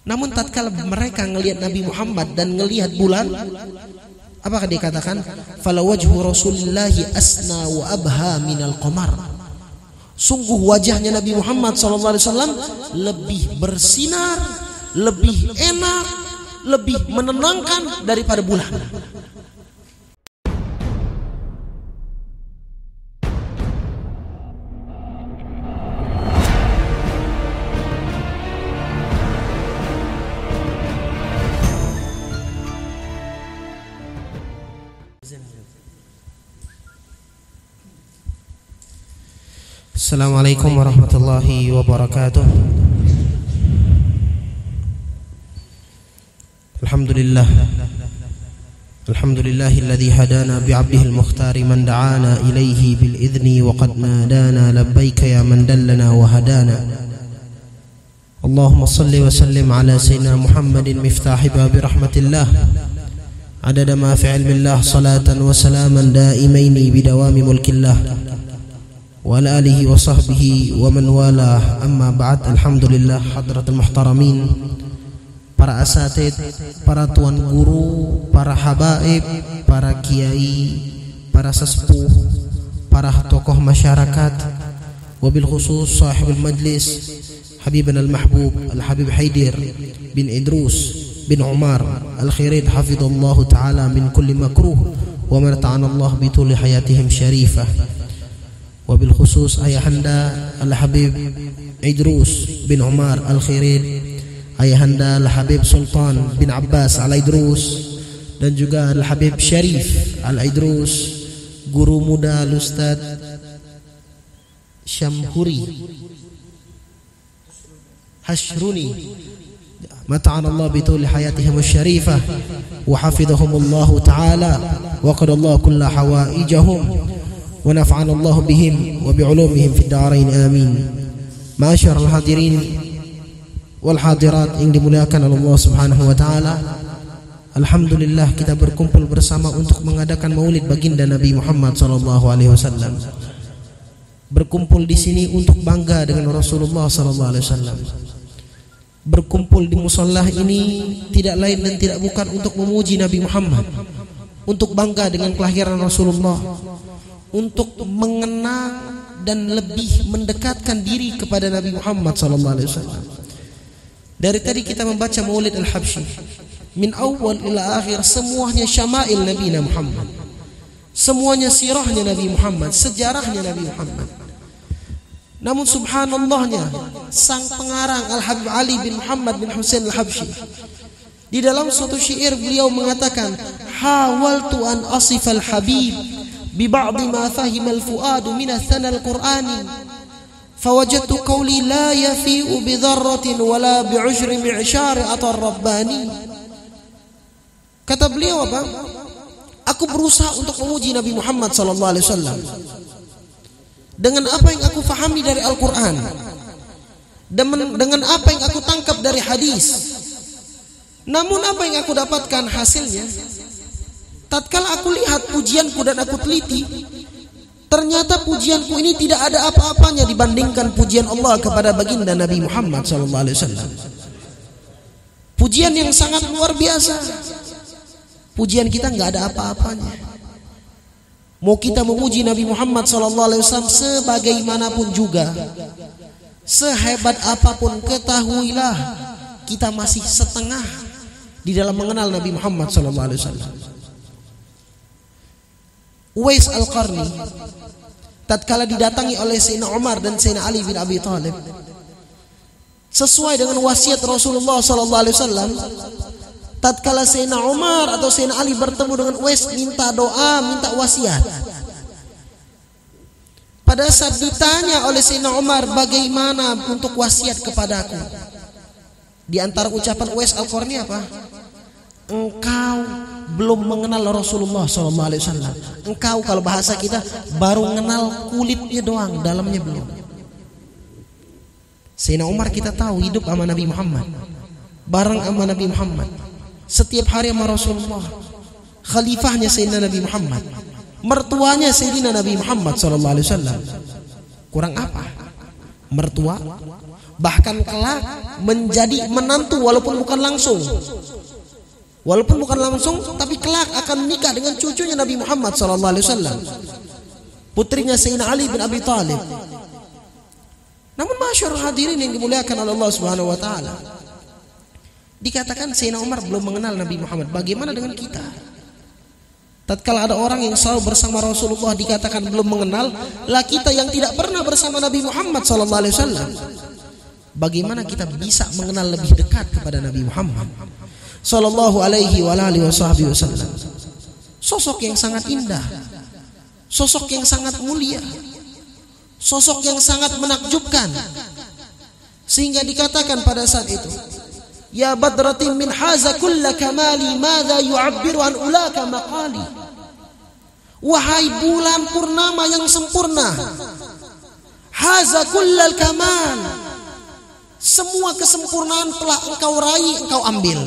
Namun tatkala mereka ngelihat Nabi Muhammad dan ngelihat bulan, apakah dikatakan? Fala wajhu Rasulillahi asna wa abha minal qamar. Sungguh wajahnya Nabi Muhammad SAW lebih bersinar, lebih enak, lebih menenangkan daripada bulan. Assalamualaikum warahmatullahi wabarakatuh. Alhamdulillahilladzi hadana bi'abdihi al-mukhtari man da'ana ilayhi bil idzni wa qad nadana labbaika ya man dallana wa hadana. Allahumma salli wa sallim ala sayyidina Muhammadin miftahi babi rahmatillah adada ma fi ilmillah salatan wa salaman daimaini bidawami mulkillah wa ala alihi wa sahbihi wa man walah, amma ba'd. Alhamdulillah, hadratul muhtaramin, para asatid, para tuan guru, para habaib, para kiai, para sesepuh, para tokoh masyarakat, wabil khusus sahibul majlis Habibana al-mahbub al-habib Haidir bin Idrus bin Umar al-Khirid hafidhullahu ta'ala min kulli makruh wa marta'ana Allah bituli hayatihim syarifah. Wabil khusus ayahanda Al-Habib Idrus bin Umar Al-Khirid, ayahanda Al-Habib Sultan bin Abbas Al-Idrus, dan juga Al-Habib Syarif Al-Idrus, guru muda Al-Ustad Syamhuri Hashruni, mata'ana Allah bituli hayatihim syarifah wa hafidhahumullahu ta'ala wa qadallahu kulla hawaijahum wa nafa'ana Allah bihim wa bi'ulumihim fid darain amin. Ma'asyiral hadirin wal hadirat yang dimuliakan Allah Subhanahu wa taala, alhamdulillah kita berkumpul bersama untuk mengadakan maulid baginda Nabi Muhammad sallallahu alaihi wasallam. Berkumpul di sini untuk bangga dengan Rasulullah sallallahu alaihi wasallam. Berkumpul di musalla ini tidak lain dan tidak bukan untuk memuji Nabi Muhammad, untuk bangga dengan kelahiran Rasulullah, untuk mengenang dan lebih mendekatkan diri kepada Nabi Muhammad SAW. Dari tadi kita membaca Maulid Al-Habsyi, min awal ila akhir semuanya syama'il Nabi Muhammad, semuanya sirahnya Nabi Muhammad, sejarahnya Nabi Muhammad. Namun subhanallahnya, sang pengarang Al-Habib Ali bin Muhammad bin Husain Al-Habsyi, di dalam suatu syair beliau mengatakan, hawaltu an asifal habib bi ba'd ma fahima al-fuad min athana al-Qur'ani fawajadtu qawli la yafi'u bi dharratin wala bi 'ushri mi'shar atar rabbani. Kata beliau apa? Aku berusaha untuk memuji Nabi Muhammad sallallahu alaihi wasallam dengan apa yang aku fahami dari Al-Qur'an, dengan apa yang aku tangkap dari hadis. Namun apa yang aku dapatkan hasilnya, tatkala aku lihat pujianku dan aku teliti, ternyata pujianku ini tidak ada apa-apanya dibandingkan pujian Allah kepada baginda Nabi Muhammad SAW. Pujian yang sangat luar biasa. Pujian kita nggak ada apa-apanya. Mau kita memuji Nabi Muhammad SAW sebagaimanapun juga, sehebat apapun, ketahuilah kita masih setengah di dalam mengenal Nabi Muhammad SAW. Uwais Al-Qarni tatkala didatangi oleh Sayyidina Umar dan Sayyidina Ali bin Abi Thalib, sesuai dengan wasiat Rasulullah SAW, tatkala Sayyidina Umar atau Sayyidina Ali bertemu dengan Uwais, minta doa, minta wasiat. Pada saat ditanya oleh Sayyidina Umar, bagaimana untuk wasiat kepadaku, di antara ucapan Uwais Al-Qarni apa? Engkau belum mengenal Rasulullah SAW. Engkau, kalau bahasa kita, baru mengenal kulitnya doang, dalamnya belum. Sayyidina Umar kita tahu hidup sama Nabi Muhammad, bareng sama Nabi Muhammad, setiap hari sama Rasulullah, khalifahnya Sayyidina Nabi Muhammad, mertuanya Sayyidina Nabi Muhammad SAW. Kurang apa? Mertua, bahkan kelak menjadi menantu walaupun bukan langsung. Walaupun bukan langsung, tapi kelak akan menikah dengan cucunya Nabi Muhammad SAW, putrinya Sayyidina Ali bin Abi Thalib. Namun masyarul hadirin yang dimuliakan oleh Allah Subhanahu wa taala, dikatakan Sayyidina Umar belum mengenal Nabi Muhammad. Bagaimana dengan kita? Tatkala ada orang yang selalu bersama Rasulullah dikatakan belum mengenal, lah kita yang tidak pernah bersama Nabi Muhammad SAW, bagaimana kita bisa mengenal lebih dekat kepada Nabi Muhammad sallallahu alaihi wa alihi wasallam? Sosok yang sangat indah, sosok yang sangat mulia, sosok yang sangat menakjubkan, sehingga dikatakan pada saat itu, ya badratin min haza kulla kamali madza yu'abbiru an ulaka maqali. Wahai bulan purnama yang sempurna, haza kullal kamal, semua kesempurnaan telah engkau raih, engkau ambil.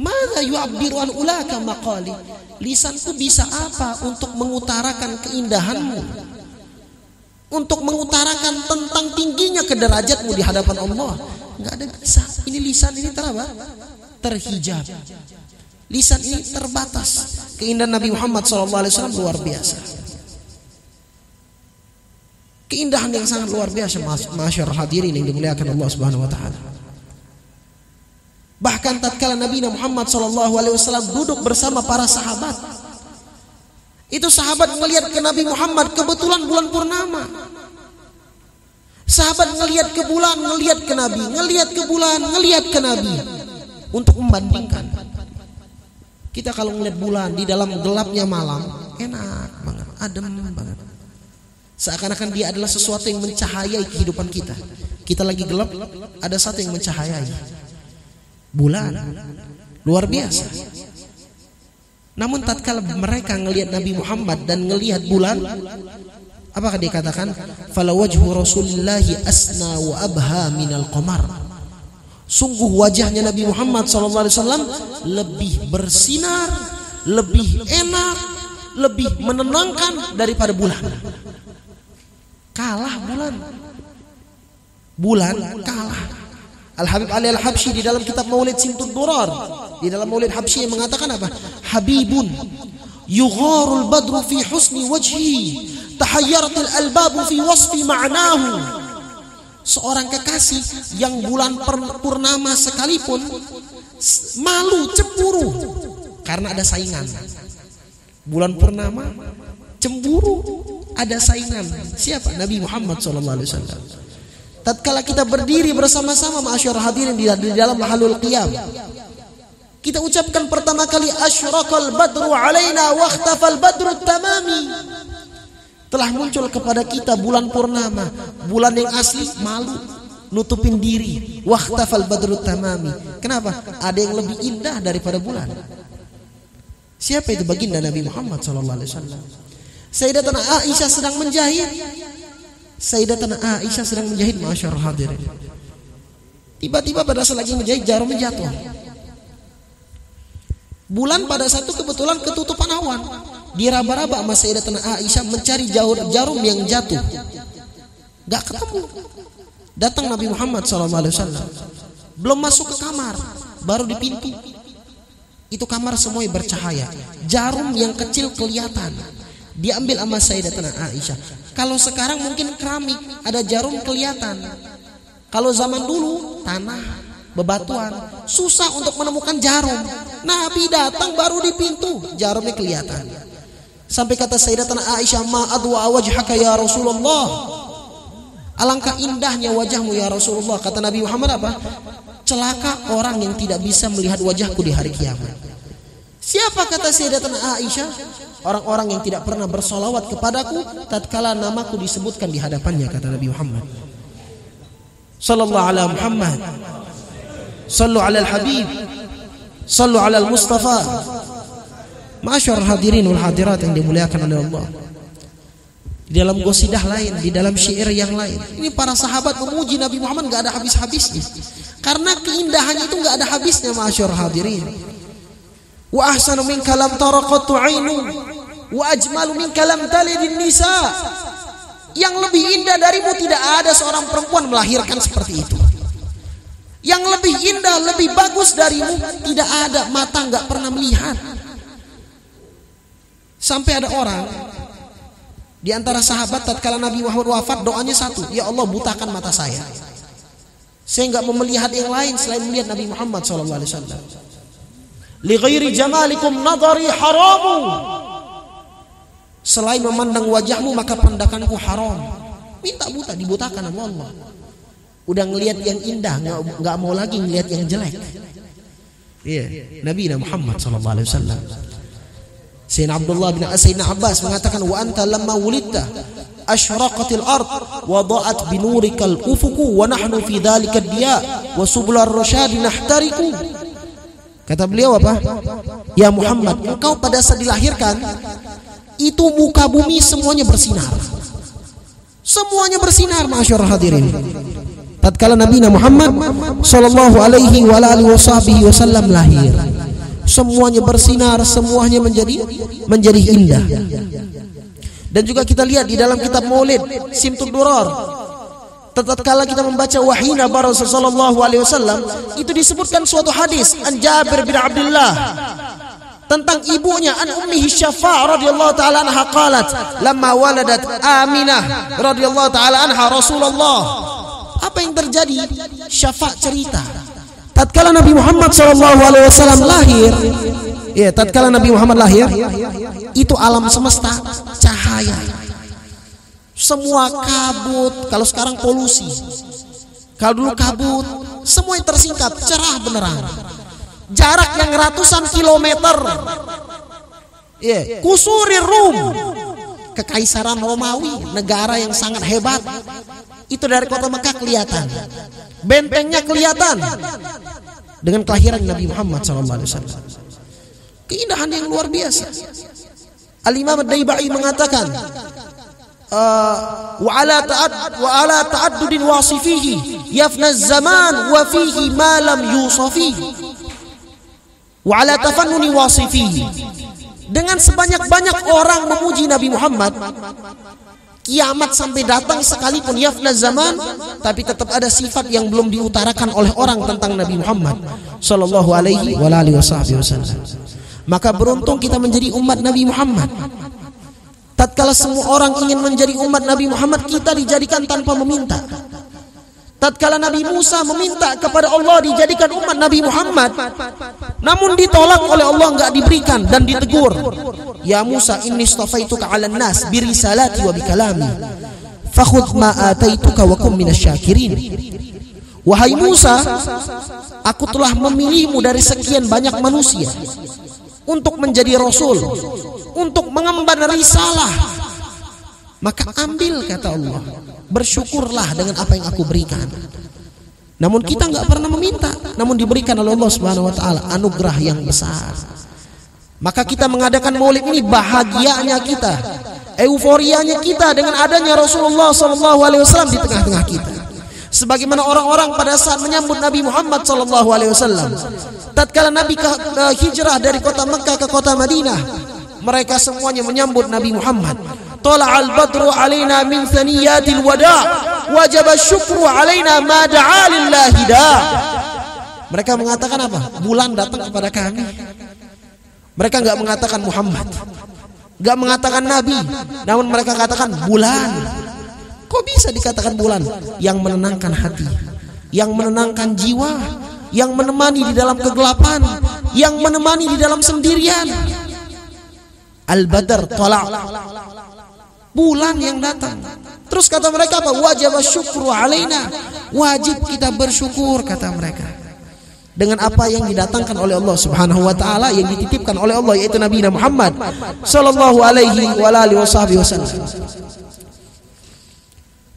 Madza yu'abbiru an ulaka maqali, lisanku bisa apa untuk mengutarakan keindahanmu, untuk mengutarakan tentang tingginya kederajatmu di hadapan Allah. Enggak ada bisa. Ini lisan ini terhijab. Lisan ini terbatas. Keindahan Nabi Muhammad SAW luar biasa. Keindahan yang sangat luar biasa, masyarul hadirin yang dimuliakan Allah Subhanahu wa taala. Bahkan tatkala Nabi Muhammad SAW duduk bersama para sahabat, itu sahabat melihat ke Nabi Muhammad, kebetulan bulan purnama. Sahabat ngelihat ke bulan, ngelihat ke Nabi, ngelihat ke bulan, ngelihat ke Nabi, untuk membandingkan. Kita kalau ngelihat bulan di dalam gelapnya malam, enak banget, adem banget. Seakan-akan dia adalah sesuatu yang mencahayai kehidupan kita. Kita lagi gelap, ada satu yang mencahayai. Bulan, luar biasa. Namun tatkala mereka ngelihat Nabi Muhammad dan ngelihat bulan, apakah dikatakan? Fala wajhu Rasulillahi asna wa abha minal qamar. Sungguh wajahnya Nabi Muhammad SAW lebih bersinar, lebih enak, lebih menenangkan daripada bulan. Kalah bulan. Bulan kalah. Al-Habib Ali Al-Habsyi di dalam kitab Maulid Simtud Durar, di dalam Maulid Habsyi yang mengatakan apa? Habibun yugharul badru fi husni wajhi, tahayyaratil albabu fi wasfi ma'nahu. Seorang kekasih yang bulan purnama sekalipun malu, cemburu karena ada saingan. Bulan purnama cemburu, ada saingan. Siapa? Nabi Muhammad SAW. Tatkala kita berdiri bersama-sama ma'asyarul hadirin di dalam mahalul qiyam, kita ucapkan pertama kali asyraqal badru alaina wa ikhtafal badru tamami. Telah muncul kepada kita bulan purnama, bulan yang asli malu, nutupin diri, wa ikhtafal badru tamami. Kenapa? Ada yang lebih indah daripada bulan. Siapa itu? Baginda Nabi Muhammad sallallahu alaihi wasallam. Sayyidatuna Aisyah sedang menjahit. Sayyidatuna Aisyah sedang menjahit, masyarul hadirin. Tiba-tiba pada saat lagi menjahit, jarumnya jatuh. Bulan pada saat itu kebetulan ketutupan awan. Diraba-raba sama Sayyidatuna Aisyah mencari jarum yang jatuh. Gak ketemu. Datang Nabi Muhammad SAW. Belum masuk ke kamar, baru di pintu. Itu kamar semuanya bercahaya. Jarum yang kecil kelihatan. Diambil sama Sayyidatuna Aisyah. Kalau sekarang mungkin keramik, ada jarum kelihatan. Kalau zaman dulu tanah, bebatuan, susah untuk menemukan jarum. Nabi datang baru di pintu, jarumnya kelihatan. Sampai kata Sayyidatuna Aisyah, ma adwa wajhaka ya Rasulullah. Alangkah indahnya wajahmu ya Rasulullah. Kata Nabi Muhammad apa? Celaka orang yang tidak bisa melihat wajahku di hari kiamat. Siapa kata Sayyidatuna Aisyah? Orang-orang yang tidak pernah bersolawat kepadaku tatkala namaku disebutkan di hadapannya, kata Nabi Muhammad. Sallallahu ala Muhammad, sallu ala al-Habib, sallu ala al-Mustafa. Masyarul hadirin wal hadirat yang dimuliakan oleh Allah. Di dalam qasidah lain, di dalam syair yang lain, ini para sahabat memuji Nabi Muhammad gak ada habis-habisnya. Karena keindahannya itu gak ada habisnya, masyarul hadirin. Wa ahsanu minka lam tara qattu 'ainu wa ajmalu minka lam talid an-nisa. Yang lebih indah darimu tidak ada seorang perempuan melahirkan seperti itu. Yang lebih indah, lebih bagus darimu tidak ada, mata nggak pernah melihat. Sampai ada orang di antara sahabat tatkala Nabi Muhammad wafat, doanya satu, ya Allah butakan mata saya nggak mau melihat yang lain selain melihat Nabi Muhammad SAW. Li ghairi jamalikum nadhari haramu. Selain memandang wajahmu maka pandanganku haram. Minta buta, dibutakan sama Allah. Udah ngelihat yang indah, nggak mau lagi ngelihat yang jelek. Iya, Nabi Muhammad SAW. Sayyidina Abbas mengatakan, wa anta lamma wulidta asyraqatil ard wa da'at binurikal ufuku wa nahnu fi dhalika diya wa subular rasyad nahtariku. Kata beliau apa? Ya Muhammad, engkau pada saat dilahirkan itu muka bumi semuanya bersinar. Semuanya bersinar, ma'asyiral hadirin. Tatkala Nabi Muhammad sallallahu alaihi wa alihi wasallam lahir, semuanya bersinar, semuanya menjadi indah. Dan juga kita lihat di dalam kitab Maulid Simtud Durar, tatkala kita membaca wahina Rasul sallallahu alaihi wasallam, itu disebutkan suatu hadis an Jabir bin Abdullah tentang ibunya, an ummihi Syafa' radhiyallahu taala anha qalat lamma waladat Aminah radhiyallahu taala anha Rasulullah. Apa yang terjadi? Syafa' cerita tatkala Nabi Muhammad SAW lahir, ya, tatkala Nabi Muhammad lahir, itu alam semesta cahaya, semua kabut. Kalau sekarang polusi, kalau dulu kabut, semuanya tersingkap, cerah beneran. Jarak yang ratusan kilometer, ya, kusuri Rum, kekaisaran Romawi, negara yang sangat hebat, itu dari kota Mekah kelihatan, bentengnya kelihatan dengan kelahiran Nabi Muhammad SAW. Keindahan yang luar biasa. Al-Imam Ad-Daibai mengatakan, wa ala ta'addudin wasifihi yafna zaman wa fihi ma lam yusafihi wa ala tafannuni wasifihi. Dengan sebanyak-banyak orang memuji Nabi Muhammad, kiamat sampai datang sekalipun yafna zaman, tapi tetap ada sifat yang belum diutarakan oleh orang tentang Nabi Muhammad sallallahu alaihi wasallam. Maka beruntung kita menjadi umat Nabi Muhammad. Tatkala semua orang ingin menjadi umat Nabi Muhammad, kita dijadikan tanpa meminta. Tatkala Nabi Musa meminta kepada Allah dijadikan umat Nabi Muhammad, namun ditolak oleh Allah, enggak diberikan dan ditegur. Ya Musa, inni istafaituka 'alan nas bi risalati wa bi kalami fakhudh ma ataituka wa kum minasyakirin. Wahai Musa, aku telah memilihmu dari sekian banyak manusia untuk menjadi rasul, untuk mengemban risalah. Maka ambil, kata Allah, bersyukurlah dengan apa yang aku berikan. Namun kita nggak pernah meminta, namun diberikan oleh Allah Subhanahu wa taala anugerah yang besar. Maka kita mengadakan Maulid ini, bahagianya kita, euforianya kita dengan adanya Rasulullah SAW di tengah-tengah kita. Sebagaimana orang-orang pada saat menyambut Nabi Muhammad SAW, tatkala Nabi hijrah dari kota Mekah ke kota Madinah, mereka semuanya menyambut Nabi Muhammad. Tala'al badru alaina min thaniyatil wada' wajaba syukru alaina ma da'a lillahi da'. Mereka mengatakan apa? Bulan datang kepada kami. Mereka enggak mengatakan Muhammad, enggak mengatakan Nabi, namun mereka katakan bulan. Kok bisa dikatakan bulan? Yang menenangkan hati, yang menenangkan jiwa, yang menemani di dalam kegelapan, yang menemani di dalam sendirian. Al-Badr tala', bulan yang datang. Terus kata mereka apa? Wajib syukru alaina, wajib kita bersyukur, kata mereka, dengan apa yang didatangkan oleh Allah Subhanahu wa taala, yang dititipkan oleh Allah, yaitu Nabi Muhammad sallallahu alaihi wasallam.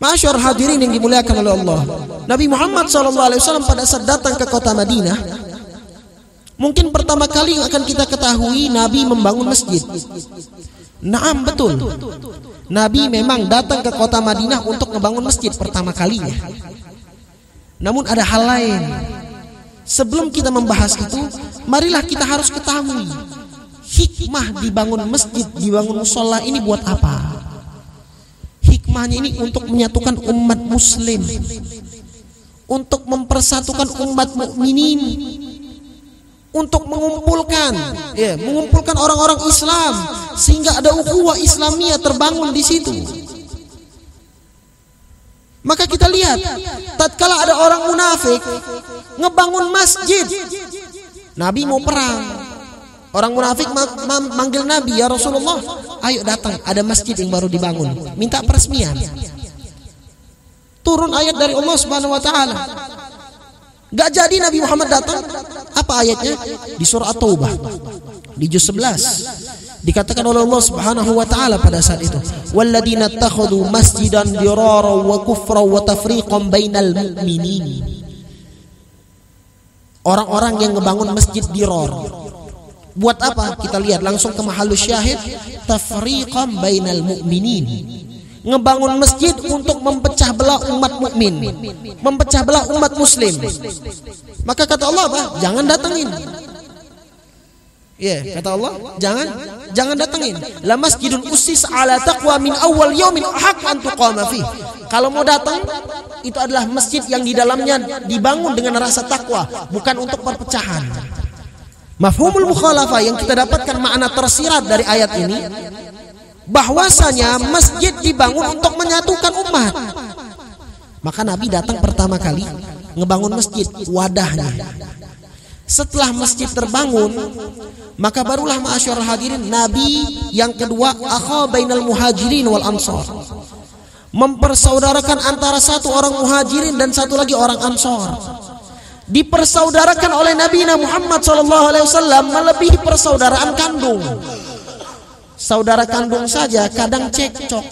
Masyaallah hadirin yang dimuliakan oleh Allah, Nabi Muhammad sallallahu alaihi wasallam pada saat datang ke kota Madinah, mungkin pertama kali yang akan kita ketahui Nabi membangun masjid. Naam, betul. Nabi memang datang ke kota Madinah untuk membangun masjid pertama kalinya. Namun ada hal lain. Sebelum kita membahas itu, marilah kita harus ketahui hikmah dibangun masjid, dibangun mushola ini buat apa? hikmahnya ini untuk menyatukan umat muslim, untuk mempersatukan umat mukminin, untuk mengumpulkan orang-orang Islam sehingga ada ukhuwah Islamiyah terbangun di situ. Maka kita lihat, tatkala ada orang munafik ngebangun masjid, Nabi mau perang, orang munafik manggil Nabi, ya Rasulullah, ayo datang, ada masjid yang baru dibangun, minta peresmian. Turun ayat dari Allah Subhanahu wa taala. Gak jadi Nabi Muhammad datang. Apa ayatnya? Di surah At-Taubah di juz 11 dikatakan oleh Allah Subhanahu wa taala pada saat itu, walladzina takhadhu masjidan dirara wa kufra wa tafriqan bainal mu'minin. Orang-orang yang ngebangun masjid dirar. Buat apa? Kita lihat langsung ke mahallus syahid, tafriqan bainal mu'minin. Ngebangun masjid untuk memecah belah umat mukmin, memecah belah umat muslim. Maka kata Allah apa? Jangan datengin. Kata Allah, jangan datengin. La masjidun ussis ala taqwa min awal yaumin haq an tuqama fi. Kalau mau datang, itu adalah masjid yang di dalamnya dibangun dengan rasa takwa, bukan untuk perpecahan. Mafhumul mukhalafah yang kita dapatkan makna tersirat dari ayat ini, bahwasanya masjid dibangun untuk menyatukan umat. Maka Nabi datang pertama kali ngebangun masjid, wadahnya. Setelah masjid terbangun, maka barulah ma'asyiral hadirin, Nabi yang kedua akha bainal muhajirin wal ansar, mempersaudarakan antara satu orang muhajirin dan satu lagi orang ansar. Dipersaudarakan oleh Nabi Muhammad SAW melebihi persaudaraan kandung. Saudara kandung saja kadang cekcok,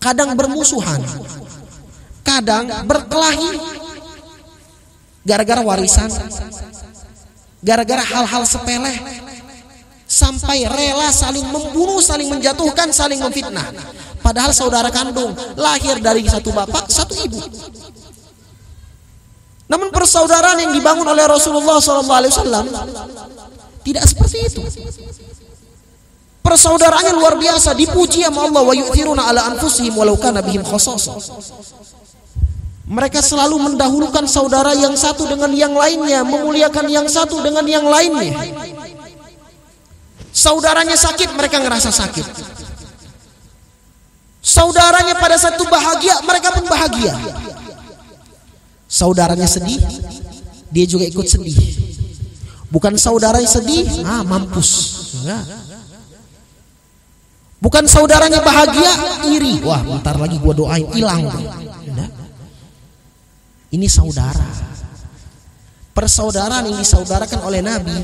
kadang bermusuhan, kadang berkelahi gara-gara warisan, gara-gara hal-hal sepele, sampai rela saling membunuh, saling menjatuhkan, saling memfitnah. Padahal saudara kandung lahir dari satu bapak, satu ibu. Namun persaudaraan yang dibangun oleh Rasulullah SAW tidak seperti itu. Persaudaraannya luar biasa, dipuji sama Allah, wa yu'thiruna ala anfusihim walau kana bihim khasasah. Mereka selalu mendahulukan saudara yang satu dengan yang lainnya, memuliakan yang satu dengan yang lainnya. Saudaranya sakit, mereka ngerasa sakit. Saudaranya pada satu bahagia, mereka pun bahagia. Saudaranya sedih, dia juga ikut sedih. Bukan saudaranya sedih, mampus. Enggak. Bukan saudaranya bahagia, iri. Wah, bentar lagi gua doain hilang. Nah, ini saudara. Persaudaraan yang disaudarakan oleh Nabi,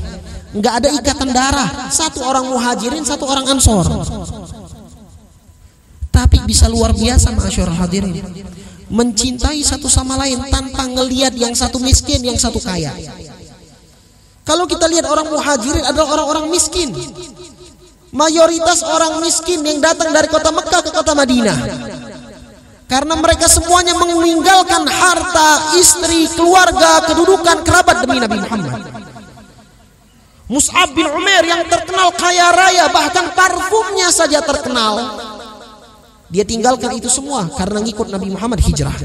nggak ada ikatan darah. Satu orang muhajirin, satu orang ansor. Tapi bisa luar biasa, ma'asyiral hadirin, mencintai satu sama lain tanpa ngelihat yang satu miskin, yang satu kaya. Kalau kita lihat orang muhajirin adalah orang-orang miskin. Mayoritas orang miskin yang datang dari kota Mekah ke kota Madinah, karena mereka semuanya meninggalkan harta, istri, keluarga, kedudukan, kerabat demi Nabi Muhammad. Mus'ab bin Umair yang terkenal kaya raya, bahkan parfumnya saja terkenal, dia tinggalkan itu semua karena ngikut Nabi Muhammad hijrah.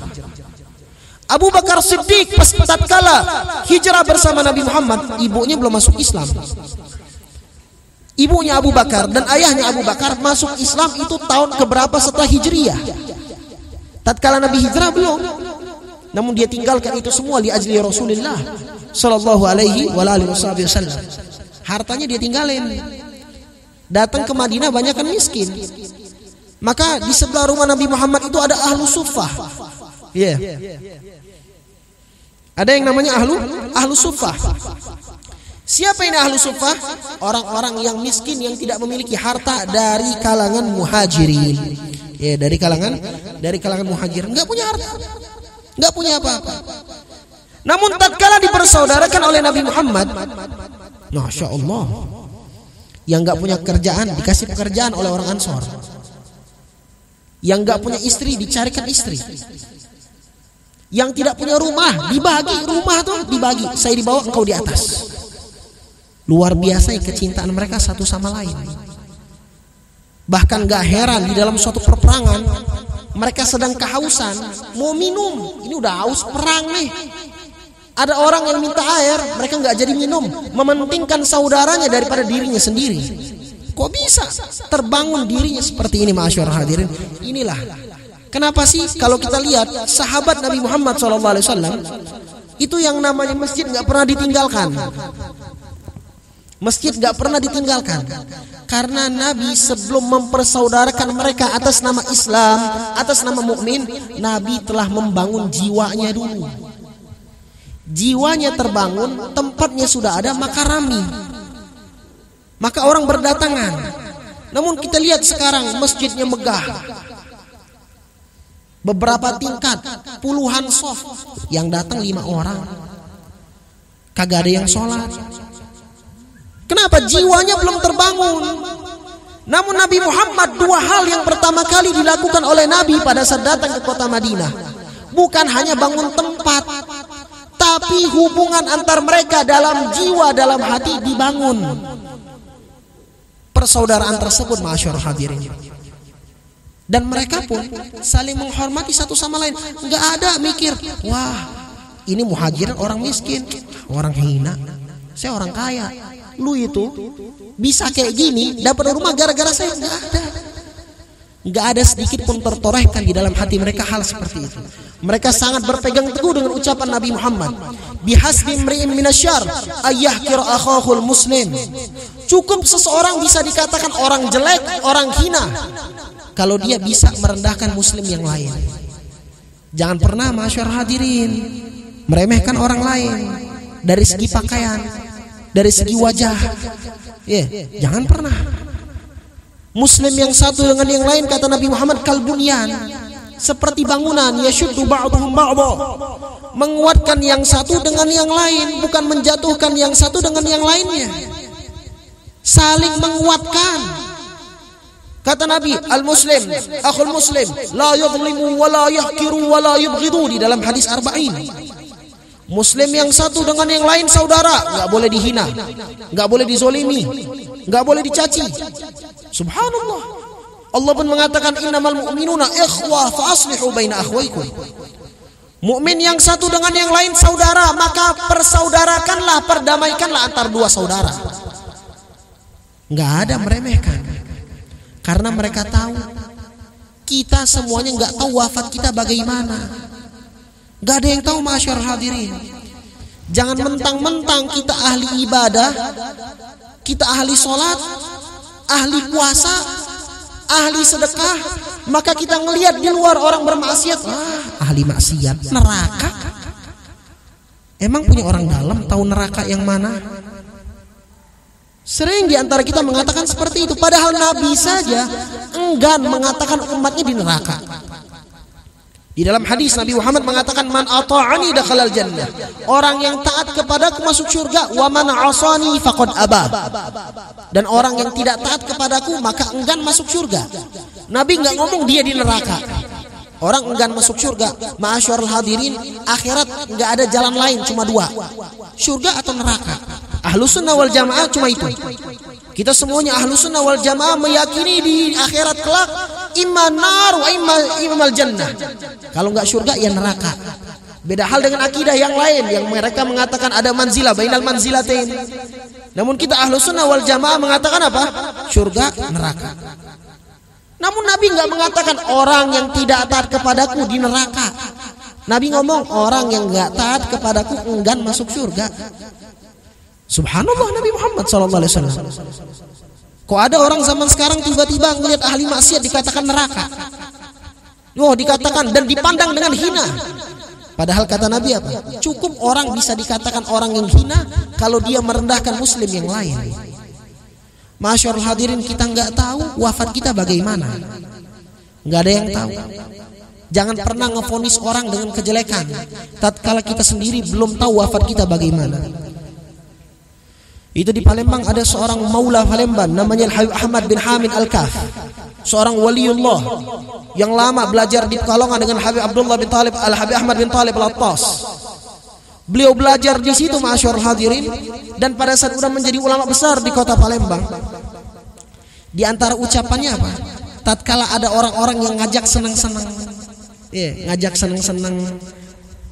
Abu Bakar Siddiq tatkala hijrah bersama Nabi Muhammad, ibunya belum masuk Islam. Ibunya Abu Bakar dan ayahnya Abu Bakar masuk Islam itu tahun keberapa setelah Hijriyah. Tatkala Nabi hijrah belum. Namun dia tinggalkan itu semua li ajli Rasulullah sallallahu alaihi wasallam. Hartanya dia tinggalin. Datang ke Madinah banyak kan miskin. Maka di sebelah rumah Nabi Muhammad itu ada ahlu suffah. Ada yang namanya ahlu suffah. Siapa ini ahlu suffah? Orang-orang yang miskin yang tidak memiliki harta dari kalangan muhajirin. Dari kalangan muhajirin, enggak punya harta, enggak punya apa-apa. Namun tatkala dipersaudarakan oleh Nabi Muhammad, Masya Allah, yang enggak punya kerjaan dikasih pekerjaan oleh orang Ansor. Yang enggak punya istri dicarikan istri. Yang tidak punya rumah dibagi, rumah tuh dibagi. Saya di bawah, engkau di atas. Luar biasa kecintaan mereka satu sama lain. Bahkan gak heran di dalam suatu peperangan mereka sedang kehausan, mau minum. Ini udah haus perang nih. Ada orang yang minta air, mereka gak jadi minum, mementingkan saudaranya daripada dirinya sendiri. Kok bisa terbangun dirinya seperti ini, ma'asyar hadirin? Inilah kenapa sih kalau kita lihat sahabat Nabi Muhammad SAW itu yang namanya masjid gak pernah ditinggalkan. Masjid gak pernah ditinggalkan. Karena Nabi sebelum mempersaudarakan mereka atas nama Islam, atas nama mukmin, Nabi telah membangun jiwanya dulu. Jiwanya terbangun, tempatnya sudah ada, maka ramai. Maka orang berdatangan. Namun kita lihat sekarang masjidnya megah. Beberapa tingkat, puluhan soft, yang datang 5 orang. Kagak ada yang sholat. Kenapa? Jiwanya belum terbangun. Namun Nabi Muhammad, 2 hal yang pertama kali dilakukan oleh Nabi pada saat datang ke kota Madinah. Bukan hanya bangun tempat, tapi hubungan antar mereka dalam jiwa, dalam hati dibangun. Persaudaraan tersebut, ma'asyar hadirin. Dan mereka pun saling menghormati satu sama lain. Enggak ada mikir, wah ini muhajirin orang miskin, orang hina, saya orang kaya. Lu itu bisa kayak gini dapat rumah gara-gara saya. Enggak ada sedikit pun tertorehkan di dalam hati mereka hal seperti itu. Mereka sangat berpegang teguh dengan ucapan Nabi Muhammad, bihasbi imri'in minasyarr ayyahkira akhahul muslim. Cukup seseorang bisa dikatakan orang jelek, orang hina, kalau dia bisa merendahkan muslim yang lain. Jangan pernah, ma'asyar hadirin, meremehkan orang lain dari segi pakaian, dari segi wajah. Jangan pernah. Muslim yang satu dengan yang lain, kata Nabi Muhammad, kalbunyan, seperti bangunan, yashuddu ba'duhum ba'dha, menguatkan yang satu dengan yang lain, bukan menjatuhkan yang satu dengan yang lainnya. Saling menguatkan. Kata Nabi, al-muslim akhul muslim, la yadhlimu wa la yahkiru wa la yubghidu, di dalam hadis arba'in. Muslim yang satu dengan yang lain saudara, enggak boleh dihina, enggak boleh dizolimi, enggak boleh dicaci. Subhanallah. Allah pun mengatakan, innamal mu'minuna ikhwah fa aslihu baina akhwaykum. Mukmin yang satu dengan yang lain saudara, maka persaudarakanlah, perdamaikanlah antar 2 saudara. Enggak ada meremehkan. Karena mereka tahu kita semuanya enggak tahu wafat kita bagaimana. Gak ada yang tahu, ma'asyar hadirin. Jangan mentang-mentang kita ahli ibadah, kita ahli sholat, ahli puasa, ahli sedekah, maka kita ngelihat di luar orang bermaksiat, ahli maksiat, neraka. Emang punya orang dalam tahu neraka yang mana? Sering diantara kita mengatakan seperti itu, padahal Nabi saja enggan mengatakan umatnya di neraka. Di dalam hadis Nabi Muhammad mengatakan, man ata'ani dakhalal jannah, orang yang taat kepadaku masuk surga, wa man 'asani faqad aba, dan orang yang tidak taat kepadaku maka enggan masuk surga. Nabi enggak ngomong dia di neraka. Orang enggan masuk surga, ma'asyarul hadirin, akhirat enggak ada jalan lain, cuma 2, surga atau neraka. Ahlus sunnah wal jamaah cuma itu. Kita semuanya ahlus sunnah wal jamaah meyakini di akhirat kelak imma nar wa imma jannah. Kalau enggak surga ya neraka. Beda hal dengan akidah yang lain yang mereka mengatakan ada manzilah bainal manzilatain. Namun kita ahlus sunnah wal jamaah mengatakan apa? Surga, neraka. Namun Nabi enggak mengatakan orang yang tidak taat kepadaku di neraka. Nabi ngomong orang yang enggak taat kepadaku enggan masuk surga. Subhanallah, Nabi Muhammad SAW. Kok ada orang zaman sekarang tiba-tiba ngelihat ahli maksiat dikatakan neraka? Dikatakan dan dipandang dengan hina. Padahal kata Nabi apa? Cukup orang bisa dikatakan orang yang hina kalau dia merendahkan muslim yang lain. Masyarul hadirin, kita nggak tahu wafat kita bagaimana. Nggak ada yang tahu. Jangan pernah ngevonis orang dengan kejelekan tatkala kita sendiri belum tahu wafat kita bagaimana. Itu di Palembang ada seorang maula Palembang namanya Habib Ahmad bin Hamid Al-Kaf, seorang waliullah yang lama belajar di Pekalongan dengan Habib Abdullah bin Talib Al-Habib Ahmad bin Talib Al-Attas. Beliau belajar di situ, ma'asyarul hadirin, dan pada saat sudah menjadi ulama besar di kota Palembang, Di antara ucapannya apa? Tatkala ada orang-orang yang ngajak senang-senang, ngajak senang-senang,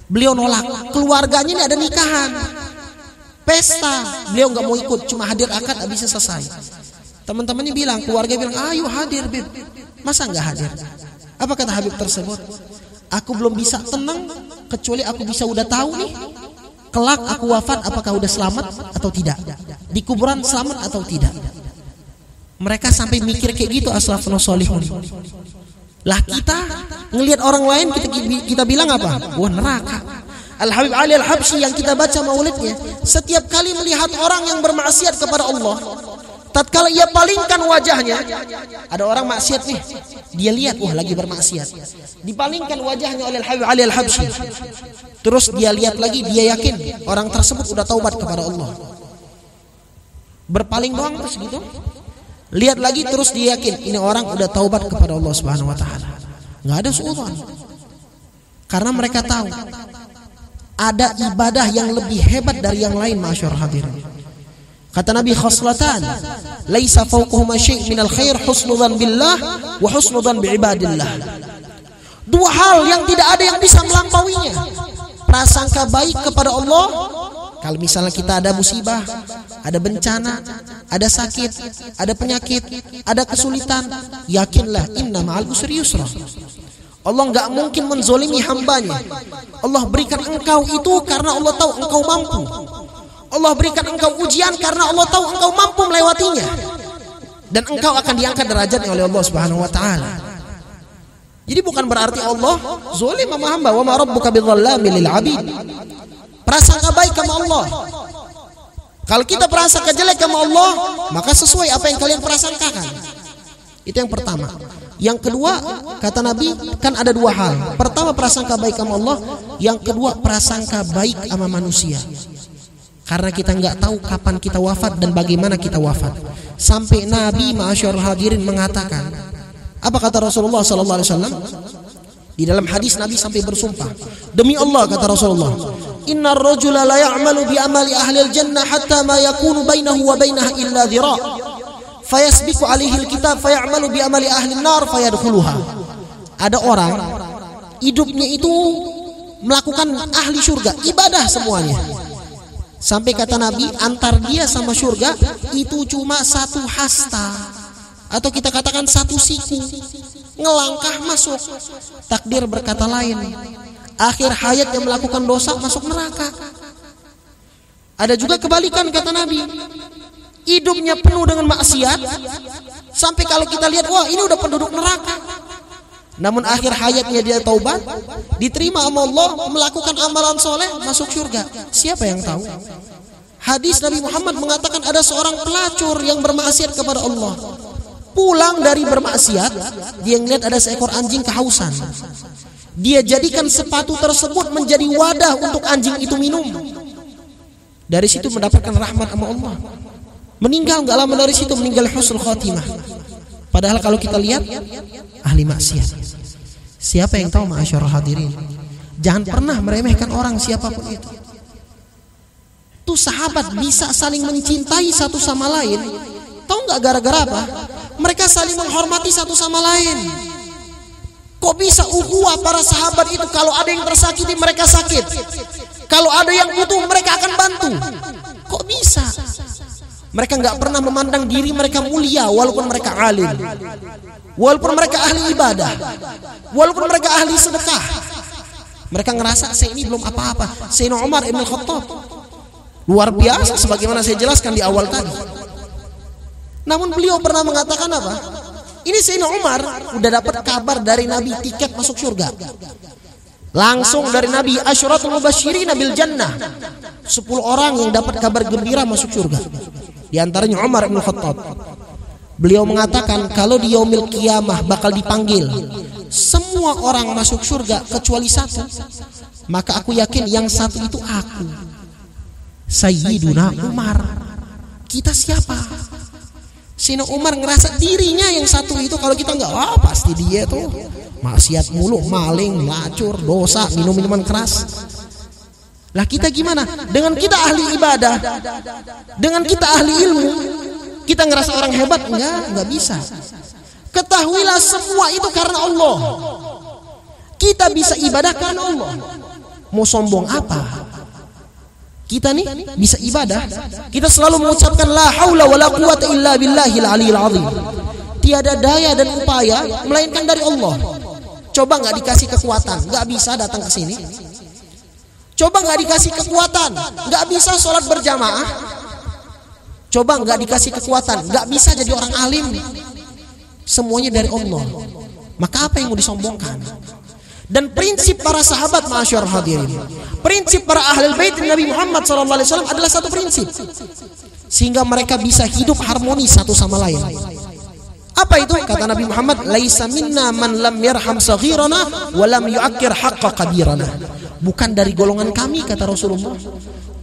beliau nolak. Keluarganya ini ada nikahan, pesta, beliau nggak mau ikut, cuma hadir akad habis selesai. Teman-temannya bilang, keluarga bilang, ayo hadir Bib. Masa nggak hadir? Apa kata Habib tersebut? Aku belum bisa tenang kecuali aku bisa udah tahu nih, kelak aku wafat apakah udah selamat atau tidak, di kuburan selamat atau tidak. Mereka sampai mikir kayak gitu as-salafun sholihun. Lah kita ngelihat orang lain kita bilang apa? Wah neraka. Al-Habib Ali Al-Habsyi yang kita baca maulidnya, setiap kali melihat orang yang bermaksiat kepada Allah, tatkala ia palingkan wajahnya, ada orang maksiat nih, dia lihat wah lagi bermaksiat, dipalingkan wajahnya oleh Al-Habib Ali Al-Habsyi, terus dia lihat lagi, dia yakin orang tersebut udah taubat kepada Allah. Berpaling doang terus gitu, lihat lagi terus dia yakin ini orang udah taubat kepada Allah Subhanahu wa taala. Enggak ada suudzon. Karena mereka tahu ada ibadah yang lebih hebat dari yang lain, masyaallah hadirin. Kata Nabi, khaslatan laisa fawqahuma syai' minal khair husnudzan billah wa husnudzan biibadillah. Dua hal yang tidak ada yang bisa melampauinya. Prasangka baik kepada Allah. Kalau misalnya kita ada musibah, ada bencana, ada sakit, ada penyakit, ada kesulitan, yakinlah inna ma'al usri yusra. Allah enggak mungkin menzolimi hambanya. Allah berikan engkau itu karena Allah tahu engkau mampu. Allah berikan engkau ujian karena Allah tahu engkau mampu melewatinya. Dan engkau akan diangkat derajatnya oleh Allah Subhanahu wa taala. Jadi bukan berarti Allah zalim sama hamba, wa ma rabbuka bidzallamil lil 'abid. Prasangka baik sama Allah. Kalau kita prasangka jelek sama Allah, maka sesuai apa yang kalian prasangkakan. Itu yang pertama. Yang kedua, kata Nabi, kan ada dua hal. Pertama prasangka baik sama Allah, yang kedua prasangka baik sama manusia. Karena kita nggak tahu kapan kita wafat dan bagaimana kita wafat. Sampai Nabi ma'asyarul hadirin mengatakan, apa kata Rasulullah sallallahu alaihi wasallam? Di dalam hadis Nabi sampai bersumpah, demi Allah kata Rasulullah, innar rajula la ya'malu bi amali ahli al-jannah hatta ma yakunu bainahu wa bainaha illa dhira'. Fayasbiqu alaihi al-kitab fay'amalu bi amali ahli an-nar fayadkhuluha. Ada orang hidupnya itu melakukan ahli surga, ibadah semuanya. Sampai kata Nabi, antar dia sama surga itu cuma satu hasta, atau kita katakan satu siku, ngelangkah masuk. Takdir berkata lain, akhir hayat yang melakukan dosa masuk neraka. Ada juga kebalikan kata Nabi, hidupnya penuh dengan maksiat, sampai kalau kita lihat wah ini udah penduduk neraka, namun akhir hayatnya dia taubat, diterima sama Allah, melakukan amalan soleh, masuk surga. Siapa yang tahu? Hadis Nabi Muhammad mengatakan ada seorang pelacur yang bermaksiat kepada Allah, pulang dari bermaksiat, dia ngeliat ada seekor anjing kehausan. Dia jadikan sepatu tersebut menjadi wadah untuk anjing itu minum. Dari situ mendapatkan rahmat sama Allah. Meninggal nggak lama dari situ, meninggal husnul khatimah. Padahal kalau kita lihat ahli maksiat. Siapa yang tahu ma'asyarul hadirin? Jangan pernah meremehkan orang siapapun itu. Tuh sahabat bisa saling mencintai satu sama lain. Tahu nggak gara-gara apa? Mereka saling menghormati satu sama lain. Kok bisa ukhuwah para sahabat itu? Kalau ada yang tersakiti mereka sakit, kalau ada yang butuh mereka akan bantu. Kok bisa? Mereka nggak pernah memandang diri mereka mulia walaupun mereka alim, walaupun mereka ahli ibadah, walaupun mereka ahli sedekah. Mereka ngerasa saya ini belum apa-apa. Sayyidina Umar ibn Khattab luar biasa sebagaimana saya jelaskan di awal tadi. Namun beliau pernah mengatakan apa? Ini Sayyidina Umar udah dapat kabar dari Nabi tiket masuk surga. Langsung dari Nabi, asyratul mubasysyirin bil jannah. 10 orang yang dapat kabar gembira masuk surga. Di antaranya Umar bin Khattab. Beliau mengatakan kalau di yaumil qiyamah bakal dipanggil semua orang masuk surga kecuali satu. Maka aku yakin yang satu itu aku, Sayyiduna Umar. Kita siapa? Sayyidina Umar ngerasa dirinya yang satu itu. Kalau kita enggak, wah pasti dia tuh maksiat mulu, maling, melacur, dosa, minum minuman keras. Lah kita gimana? Dengan kita ahli ibadah, dengan kita ahli ilmu, Kita ngerasa orang hebat? Enggak bisa. Ketahuilah semua itu karena Allah. Kita bisa ibadah karena Allah. Mau sombong apa? Kita nih bisa ibadah. Kita selalu mengucapkan la haula wala quwata illa billahil aliyil azim. Tiada daya dan upaya melainkan dari Allah. Coba nggak dikasih kekuatan, nggak bisa datang ke sini. Coba nggak dikasih kekuatan, nggak bisa sholat berjamaah. Coba nggak dikasih kekuatan, nggak bisa jadi orang alim. Semuanya dari Allah. Maka apa yang mau disombongkan? Dan prinsip para sahabat, ma'asyarul hadirin, prinsip para ahlul bait Nabi Muhammad SAW adalah satu prinsip, sehingga mereka bisa hidup harmoni satu sama lain. Apa itu? Kata Nabi Muhammad, laisa minna man lam yarham saghirana wa lam yu'akkir haqqa kabirana. Bukan dari golongan kami, kata Rasulullah,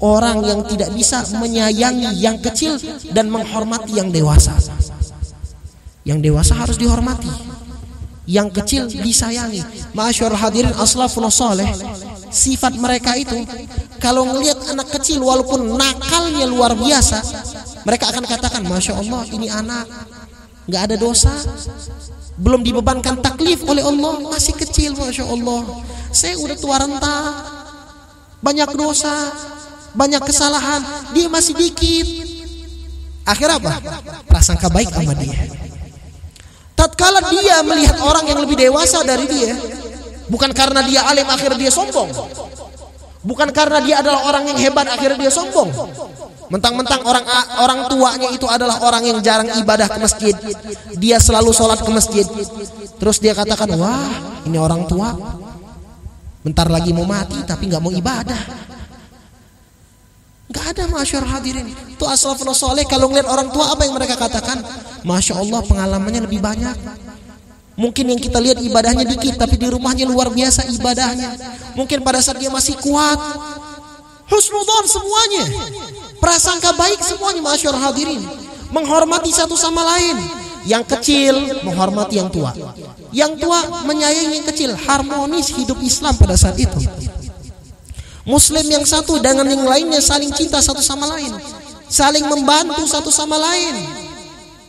orang yang tidak bisa menyayangi yang kecil dan menghormati yang dewasa. Yang dewasa harus dihormati, yang kecil disayangi. Ma'asyarul hadirin, aslafun salih, sifat mereka itu kalau ngelihat anak kecil walaupun nakalnya luar biasa, mereka akan katakan, Masya Allah, ini anak nggak ada dosa, belum dibebankan taklif oleh Allah, masih kecil, Masya Allah. Saya udah tua renta, banyak dosa, banyak kesalahan, dia masih dikit. Akhirnya apa? Prasangka baik sama dia. Tatkala dia melihat orang yang lebih dewasa dari dia, bukan karena dia alim akhirnya dia sombong, bukan karena dia adalah orang yang hebat akhirnya dia sombong. Mentang-mentang orang tuanya itu adalah orang yang jarang ibadah ke masjid, dia selalu sholat ke masjid, terus dia katakan, wah ini orang tua bentar lagi mau mati tapi nggak mau ibadah. Nggak ada, ma'asyarul hadirin. Itu aslafun salih, kalau ngeliat orang tua apa yang mereka katakan? Masya Allah, pengalamannya lebih banyak. Mungkin yang kita lihat ibadahnya dikit, tapi di rumahnya luar biasa ibadahnya. Mungkin pada saat dia masih kuat, husnudzon semuanya, prasangka baik semuanya, ma'asyarul hadirin. Menghormati satu sama lain. Yang kecil menghormati yang tua, yang tua menyayangi yang kecil. Harmonis hidup Islam pada saat itu. Muslim yang satu dengan yang lainnya saling cinta satu sama lain, saling membantu satu sama lain.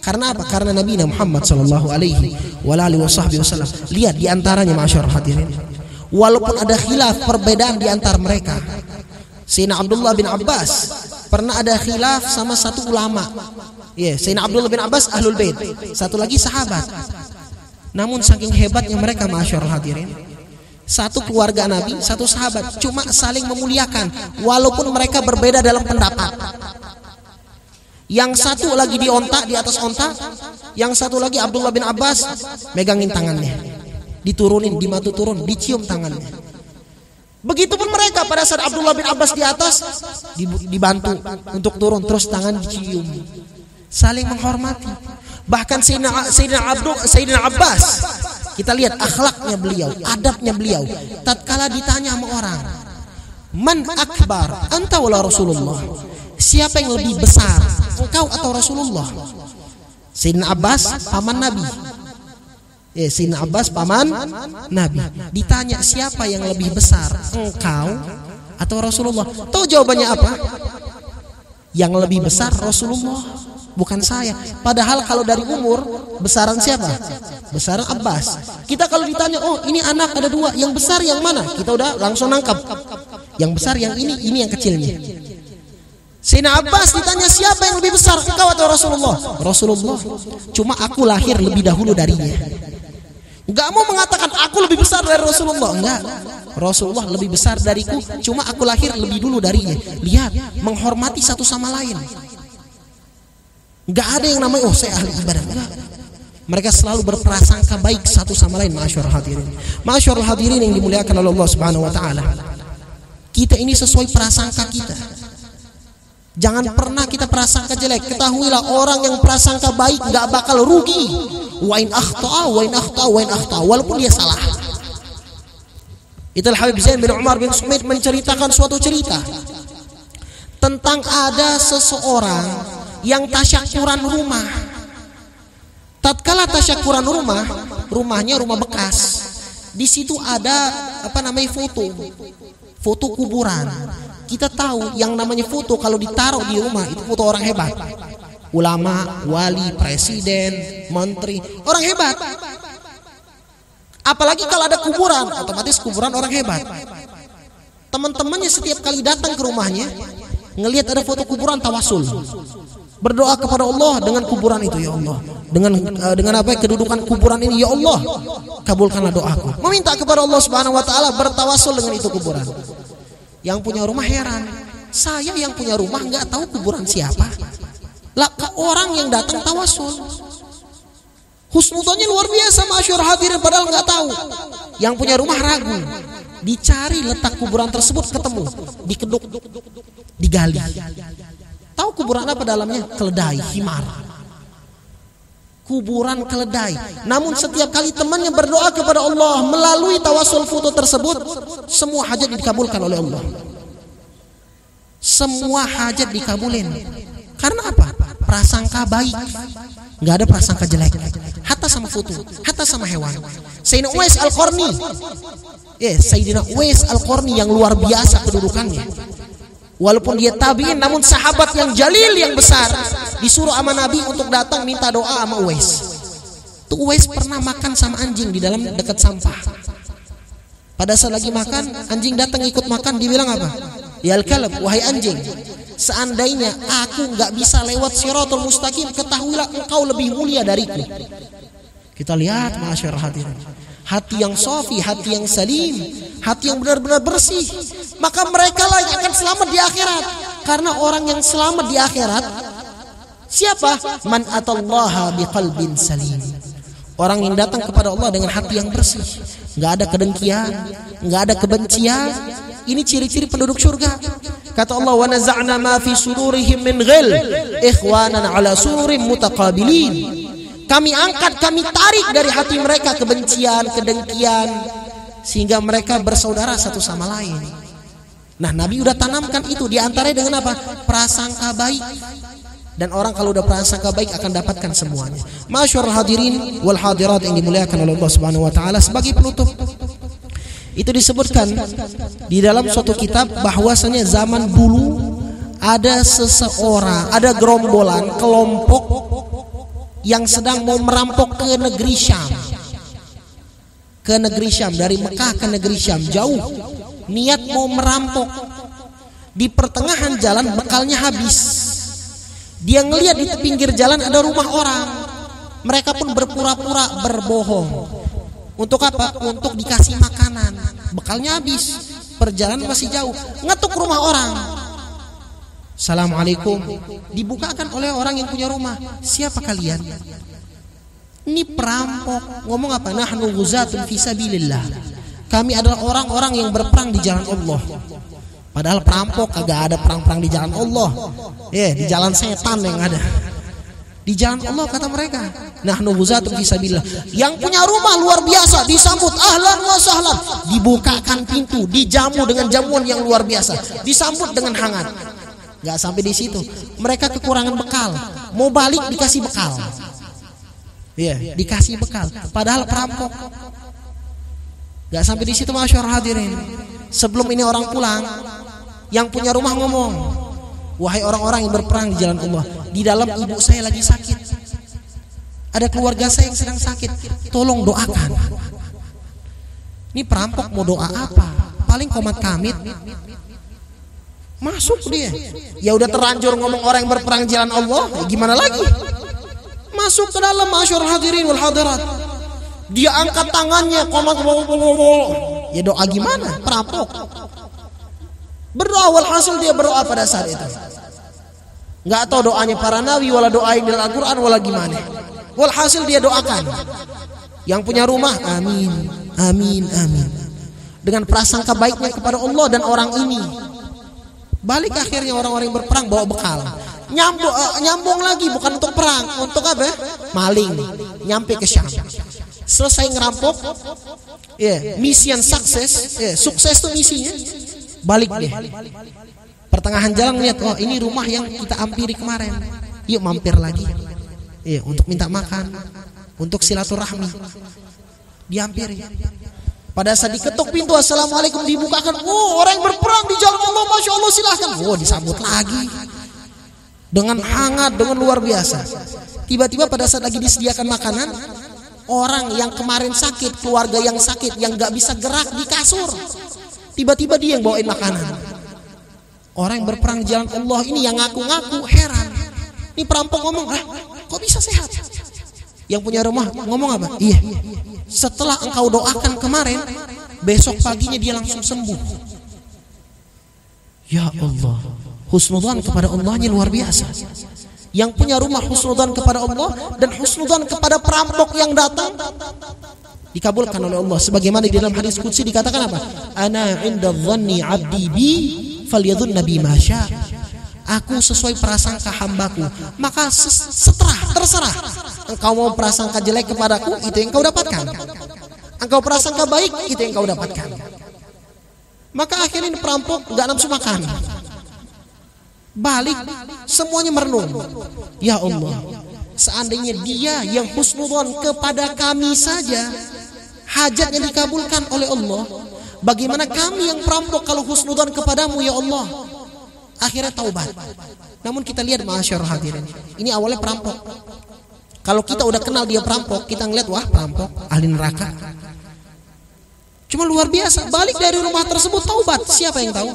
Karena apa? Karena Nabi Muhammad sallallahu alaihi wasallam. Lihat di antaranya, ma'asyarul hadirin, walaupun ada khilaf, perbedaan di antara mereka. Sayyidina Abdullah bin Abbas pernah ada khilaf sama satu ulama. Sayyidina Abdullah bin Abbas ahlul bait, satu lagi sahabat. Namun saking hebatnya mereka, ma'asyarul hadirin, satu keluarga Nabi, satu sahabat, cuma saling memuliakan walaupun mereka berbeda dalam pendapat. Yang satu lagi di onta, di atas onta, yang satu lagi Abdullah bin Abbas megangin tangannya, diturunin, dimatu turun, dicium tangannya. Begitupun mereka pada saat Abdullah bin Abbas di atas, dibantu untuk turun, terus tangan dicium, saling menghormati. Bahkan Sayyidina Abbas, kita lihat akhlaknya beliau, adabnya beliau. Tatkala ditanya sama orang, man akbar anta wala Rasulullah, siapa yang lebih besar, engkau atau Rasulullah? Sayyidina Abbas paman Nabi. Sayyidina Abbas paman Nabi. Ditanya siapa yang lebih besar, engkau atau Rasulullah? Tahu jawabannya apa? Yang lebih besar Rasulullah, bukan saya. Padahal kalau dari umur, besaran siapa? Besaran Abbas. Kita kalau ditanya, oh ini anak ada dua, yang besar yang mana? Kita udah langsung nangkap, yang besar yang ini yang kecilnya. Sayyidina Abbas ditanya siapa yang lebih besar, engkau atau Rasulullah? Rasulullah. Cuma aku lahir lebih dahulu darinya. Enggak mau mengatakan aku lebih besar dari Rasulullah, enggak. Rasulullah lebih besar dariku, cuma aku lahir lebih dulu darinya. Lihat, menghormati satu sama lain. Enggak ada yang namanya oh saya ahli ibadah, enggak. Mereka selalu berprasangka baik satu sama lain, ma'asyarul hadirin. Ma'asyarul hadirin yang dimuliakan oleh Allah Subhanahu wa taala. Kita ini sesuai prasangka kita. Jangan pernah kita prasangka jelek. Ketahuilah orang yang prasangka baik enggak bakal rugi. Wa in akhta, walaupun dia salah. Itulah Habib Zain bin Umar bin Sumait menceritakan suatu cerita tentang ada seseorang yang tasyakuran rumah. Tatkala tasyakuran rumahnya rumah bekas. Di situ ada foto kuburan. Kita tahu yang namanya foto kalau ditaruh di rumah itu foto orang hebat. ulama, wali, presiden, menteri, orang hebat. Apalagi kalau ada kuburan, otomatis kuburan orang hebat. Teman-temannya setiap kali datang ke rumahnya, ngelihat ada foto kuburan, tawasul, berdoa kepada Allah dengan kuburan itu. Ya Allah, dengan apa kedudukan kuburan ini, ya Allah, kabulkanlah doaku. Meminta kepada Allah Subhanahu wa taala, bertawasul dengan itu kuburan. Yang punya rumah heran, saya yang punya rumah nggak tahu kuburan siapa, lah orang yang datang tawasul. Husnudzonnya luar biasa, masyhur hadirin, padahal nggak tahu. Yang punya rumah ragu, dicari letak kuburan tersebut, ketemu, dikeduk, digali. Tahu kuburan apa dalamnya? Keledai, himar. Kuburan keledai. Namun setiap kali temannya berdoa kepada Allah melalui tawasul foto tersebut, semua hajat dikabulkan oleh Allah. Semua hajat dikabulin. Karena apa? Prasangka baik. Nggak ada prasangka jelek. Hatta sama foto, hatta sama hewan. Sayyidina Uwais Al-Qarni, Sayyidina Uwais Al-Qarni yang luar biasa kedudukannya. Walaupun dia tabi'in, namun sahabat yang jalil, yang besar, disuruh sama Nabi untuk datang minta doa sama Uwais. Tuh Uwais pernah makan sama anjing di dalam dekat sampah. Pada saat lagi makan, anjing datang ikut makan, dibilang apa? Ya al-kalb, wahai anjing, seandainya aku nggak bisa lewat Shirathul Mustaqim, ketahuilah engkau lebih mulia dariku. Kita lihat masyarakat hadirin, hati yang safi, hati yang salim, hati yang benar-benar bersih, maka mereka lah yang akan selamat di akhirat. Karena orang yang selamat di akhirat siapa? Man atallaha biqalbin salim. Orang yang datang kepada Allah dengan hati yang bersih, nggak ada kedengkian, nggak ada kebencian. Ini ciri-ciri penduduk surga. Kata Allah, wa naza'na ma fi sudurihim min ghil ikhwanan ala sururin mutaqabilin. Kami angkat, kami tarik dari hati mereka kebencian, kedengkian, sehingga mereka bersaudara satu sama lain. Nah, Nabi udah tanamkan itu, diantaranya dengan apa? Prasangka baik. Dan orang kalau udah prasangka baik akan dapatkan semuanya. Masyarul hadirin wal hadirat yang dimuliakan oleh Allah Subhanahu wa taala, sebagai penutup, itu disebutkan di dalam suatu kitab bahwasanya zaman dulu ada seseorang, ada gerombolan, kelompok yang sedang mau merampok ke negeri Syam. Ke negeri Syam, dari Mekah ke negeri Syam, jauh. Niat mau merampok. Di pertengahan jalan bekalnya habis. Dia ngelihat di pinggir jalan ada rumah orang. Mereka pun berpura-pura berbohong. Untuk apa? Untuk dikasih makanan. Bekalnya habis, perjalanan masih jauh, ngetuk rumah orang. Assalamualaikum. Dibukakan oleh orang yang punya rumah. Siapa kalian? Ini perampok. Ngomong apa? Nahnu ghuzatun fi sabilillah. Kami adalah orang-orang yang berperang di jalan Allah. Padahal perampok kagak ada perang-perang di jalan Allah. Di jalan setan yang ada. Di jalan Allah kata mereka. Nahnu ghuzatun fi sabilillah. Yang punya rumah luar biasa, disambut ahlan wa sahlan. Dibukakan pintu, dijamu dengan jamuan yang luar biasa, disambut dengan hangat. Enggak sampai di situ. Mereka kekurangan bekal, mau balik dikasih bekal. Dikasih bekal. Padahal perampok. Enggak sampai di situ masyarakat hadirin. Sebelum ini orang pulang, yang punya rumah ngomong, wahai orang-orang yang berperang di jalan Allah, di dalam ibu saya lagi sakit, ada keluarga saya yang sedang sakit, tolong doakan. Ini perampok mau doa apa? Paling komat kamit. Masuk dia. Ya udah terlanjur ngomong orang yang berperang di jalan Allah, ya gimana lagi? Masuk ke dalam masyarakat hadirin wal hadirat. Dia angkat tangannya, komat. Ya doa gimana? Perampok. Berdoa, walhasil dia berdoa pada saat itu. Nggak tahu doanya para nabi, wala doa yang dalam Al-Quran, wala gimana. Walhasil dia doakan. Yang punya rumah, amin, amin, amin. Dengan prasangka baiknya kepada Allah dan orang ini. Balik akhirnya orang-orang yang berperang bawa bekal. Nyambung lagi, bukan untuk perang, untuk apa? Maling. Nyampe ke Syam. Selesai ngerampok, misi yang sukses. Sukses tuh misinya. Balik deh. Pertengahan jalan lihat, oh ini rumah yang kita hampiri kemarin. Yuk mampir lagi. Untuk minta makan, untuk silaturahmi. Dihampiri. Pada saat diketuk pintu, assalamualaikum, dibukakan. Oh, orang yang berperang di jalan Allah, masya Allah, silahkan. Oh, disambut lagi. dengan hangat, dengan luar biasa. Tiba-tiba pada saat lagi disediakan makanan, orang yang kemarin sakit, keluarga yang sakit, yang gak bisa gerak di kasur, tiba-tiba dia yang bawain makanan. Orang yang berperang di jalan Allah ini yang ngaku-ngaku heran. Ini perampok ngomong, kok bisa sehat? Yang punya rumah ngomong apa? Iya, setelah engkau doakan kemarin, besok paginya dia langsung sembuh. Ya Allah, husnudzan kepada Allahnya luar biasa. Yang punya rumah husnudzan kepada Allah dan husnudzan kepada perampok yang datang dikabulkan oleh Allah. Sebagaimana di dalam hadis qudsi dikatakan apa? Ana 'inda dhanni 'abdi bi falyadhunna bi ma syaa. Aku sesuai prasangka hambaku, maka terserah. Engkau mau prasangka jelek kepadaku, itu yang kau dapatkan. Engkau prasangka baik, itu yang kau dapatkan. Maka akhirnya perampok gak nafsu makan. Balik, semuanya merenung. Ya Allah, seandainya dia yang husnudzon kepada kami saja, hajatnya dikabulkan oleh Allah, bagaimana kami yang perampok kalau husnudzon kepadamu ya Allah? Akhirnya taubat. Namun kita lihat ma'asyarul hadirin, ini awalnya perampok. Kalau kita udah kenal dia perampok, kita ngeliat wah perampok, ahli neraka. Cuma luar biasa, balik dari rumah tersebut taubat. Siapa yang tahu?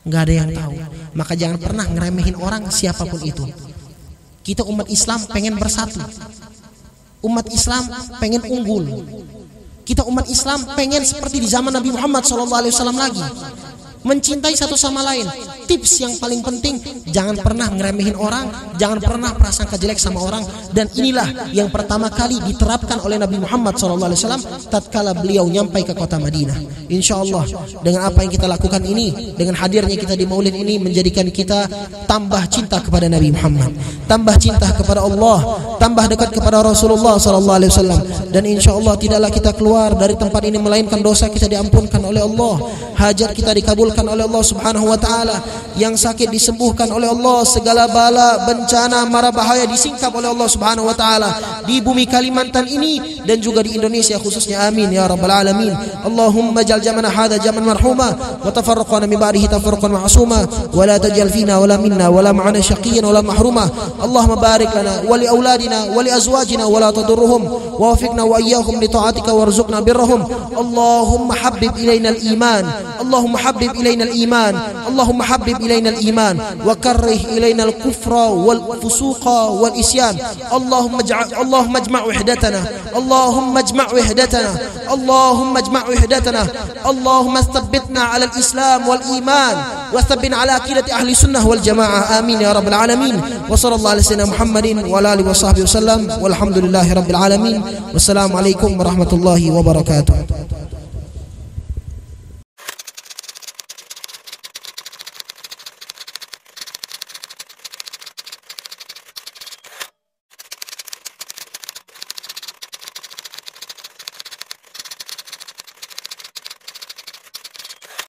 Nggak ada yang tahu. Maka jangan pernah ngeremehin orang siapapun itu. Kita umat Islam pengen bersatu. Umat Islam pengen unggul. Kita umat Islam pengen seperti di zaman Nabi Muhammad SAW lagi, mencintai satu sama lain. Tips yang paling penting, jangan pernah ngeremehin orang, jangan pernah prasangka jelek sama orang. Dan inilah yang pertama kali diterapkan oleh Nabi Muhammad SAW tatkala beliau nyampai ke kota Madinah. Insya Allah dengan apa yang kita lakukan ini, dengan hadirnya kita di maulid ini, menjadikan kita tambah cinta kepada Nabi Muhammad, tambah cinta kepada Allah, tambah dekat kepada Rasulullah SAW. Dan insya Allah tidaklah kita keluar dari tempat ini melainkan dosa kita diampunkan oleh Allah, hajat kita dikabulkan oleh Allah Subhanahu wa taala, yang sakit disembuhkan oleh Allah, segala bala, bencana, mara bahaya disingkap oleh Allah Subhanahu wa taala di bumi Kalimantan ini dan juga di Indonesia khususnya. Amin ya rabbal alamin. Allahumma ja'al jamana hadha jaman marhuma wa tafarraqana min ba'dihi tafarruqan ma'suma wa la taj'al fina wa la minna wa la ma'ana shaqiyyan wa la mahruma. Allahumma barik lana wa li auladina wa li azwajina wa la tadurruhum wa wafiqna wa iyyahum li ta'atika warzuqna birrahum. Allahumma habbib ilayna al-iman, Allahumma habbib ilayna al-iman, Allahumma habbib ilayna al-iman wa karrih ilayna al-kufra wal fusuqa wal isyan. Allahumma ijma' wahdatana, Allahumma ijma' wahdatana, Allahumma ijma' wahdatana, Allahumma thabbitna 'ala al-islam wal iman wa thabbitna 'ala aqidati ahli sunnah wal jamaah. Amin ya rabbal alamin. Wa sallallahu ala sayyidina Muhammadin wa ala alihi wa sahbihi wasallam walhamdulillahi rabbil alamin. Wassalamu alaikum warahmatullahi wabarakatuh.